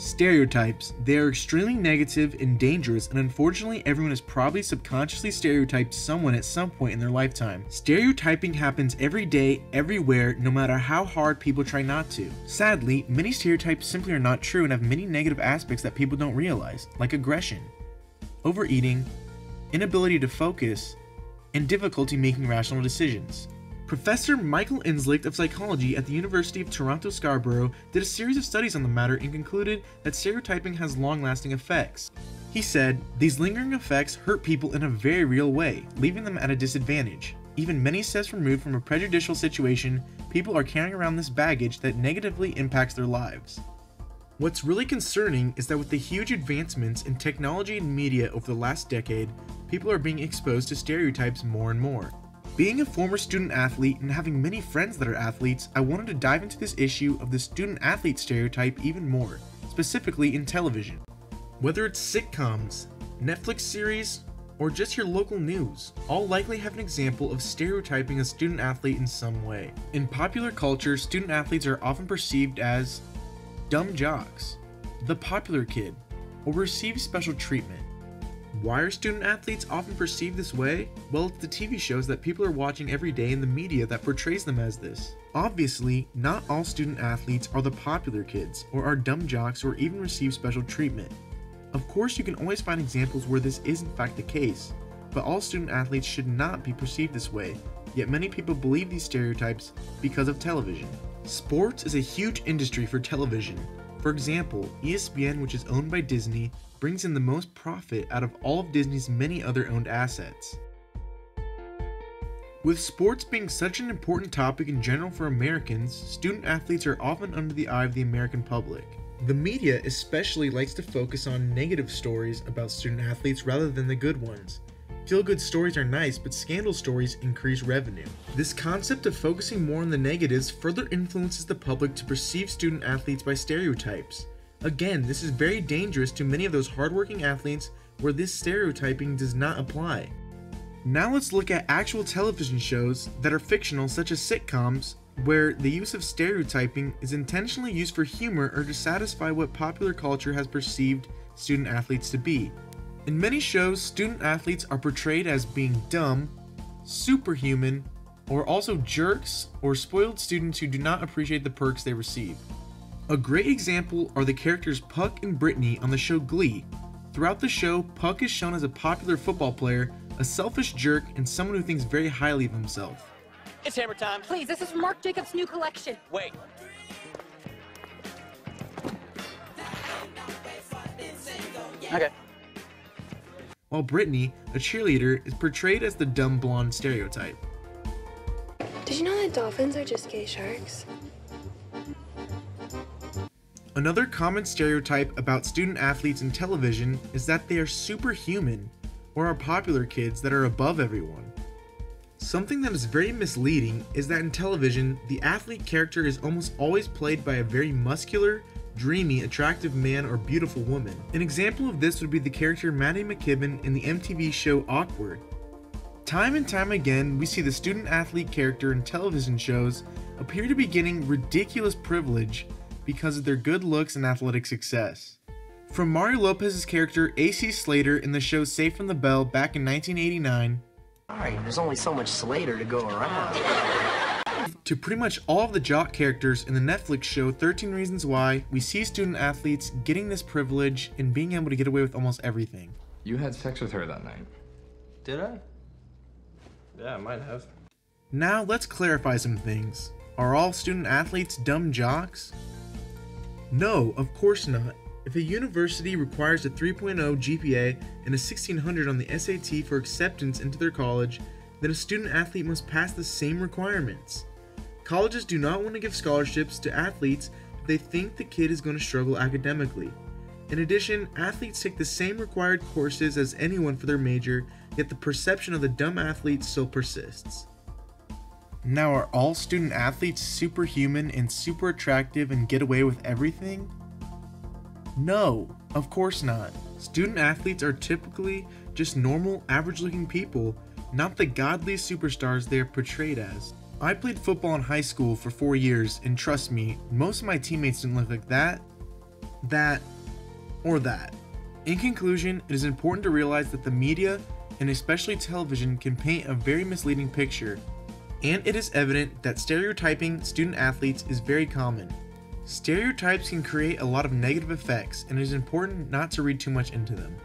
Stereotypes. They are extremely negative and dangerous, and unfortunately everyone has probably subconsciously stereotyped someone at some point in their lifetime. Stereotyping happens every day, everywhere, no matter how hard people try not to. Sadly, many stereotypes simply are not true and have many negative aspects that people don't realize, like aggression, overeating, inability to focus, and difficulty making rational decisions. Professor Michael Inslicht of psychology at the University of Toronto Scarborough did a series of studies on the matter and concluded that stereotyping has long-lasting effects. He said, "These lingering effects hurt people in a very real way, leaving them at a disadvantage. Even many steps removed from a prejudicial situation, people are carrying around this baggage that negatively impacts their lives." What's really concerning is that with the huge advancements in technology and media over the last decade, people are being exposed to stereotypes more and more. Being a former student athlete and having many friends that are athletes, I wanted to dive into this issue of the student athlete stereotype even more, specifically in television. Whether it's sitcoms, Netflix series, or just your local news, all likely have an example of stereotyping a student athlete in some way. In popular culture, student athletes are often perceived as dumb jocks, the popular kid, or receive special treatment. Why are student athletes often perceived this way? Well, it's the TV shows that people are watching every day and the media that portrays them as this. Obviously, not all student athletes are the popular kids, or are dumb jocks, or even receive special treatment. Of course, you can always find examples where this is in fact the case, but all student athletes should not be perceived this way, yet many people believe these stereotypes because of television. Sports is a huge industry for television. For example, ESPN, which is owned by Disney, brings in the most profit out of all of Disney's many other owned assets. With sports being such an important topic in general for Americans, student athletes are often under the eye of the American public. The media especially likes to focus on negative stories about student athletes rather than the good ones. Feel-good stories are nice, but scandal stories increase revenue. This concept of focusing more on the negatives further influences the public to perceive student athletes by stereotypes. Again, this is very dangerous to many of those hardworking athletes where this stereotyping does not apply. Now let's look at actual television shows that are fictional, such as sitcoms, where the use of stereotyping is intentionally used for humor or to satisfy what popular culture has perceived student athletes to be. In many shows, student athletes are portrayed as being dumb, superhuman, or also jerks or spoiled students who do not appreciate the perks they receive. A great example are the characters Puck and Brittany on the show Glee. Throughout the show, Puck is shown as a popular football player, a selfish jerk, and someone who thinks very highly of himself. It's hammer time. Please, this is from Marc Jacobs' new collection. Wait. Okay. While Brittany, a cheerleader, is portrayed as the dumb blonde stereotype. Did you know that dolphins are just gay sharks? Another common stereotype about student athletes in television is that they are superhuman, or are popular kids that are above everyone. Something that is very misleading is that in television, the athlete character is almost always played by a very muscular, dreamy, attractive man or beautiful woman. An example of this would be the character Maddie McKibben in the MTV show Awkward. Time and time again, we see the student athlete character in television shows appear to be getting ridiculous privilege because of their good looks and athletic success. From Mario Lopez's character AC Slater in the show Safe from the Bell back in 1989, Alright, there's only so much Slater to go around. to pretty much all of the jock characters in the Netflix show 13 Reasons Why, we see student athletes getting this privilege and being able to get away with almost everything. You had sex with her that night. Did I? Yeah, I might have. Now let's clarify some things. Are all student athletes dumb jocks? No, of course not. If a university requires a 3.0 GPA and a 1600 on the SAT for acceptance into their college, then a student athlete must pass the same requirements. Colleges do not want to give scholarships to athletes if they think the kid is going to struggle academically. In addition, athletes take the same required courses as anyone for their major, yet the perception of the dumb athlete still persists. Now, are all student athletes superhuman and super attractive and get away with everything? No, of course not. Student athletes are typically just normal, average-looking people, not the godly superstars they are portrayed as. I played football in high school for 4 years, and trust me, most of my teammates didn't look like that. that, or that. In conclusion, it is important to realize that the media, and especially television, can paint a very misleading picture, and it is evident that stereotyping student athletes is very common. Stereotypes can create a lot of negative effects, and it is important not to read too much into them.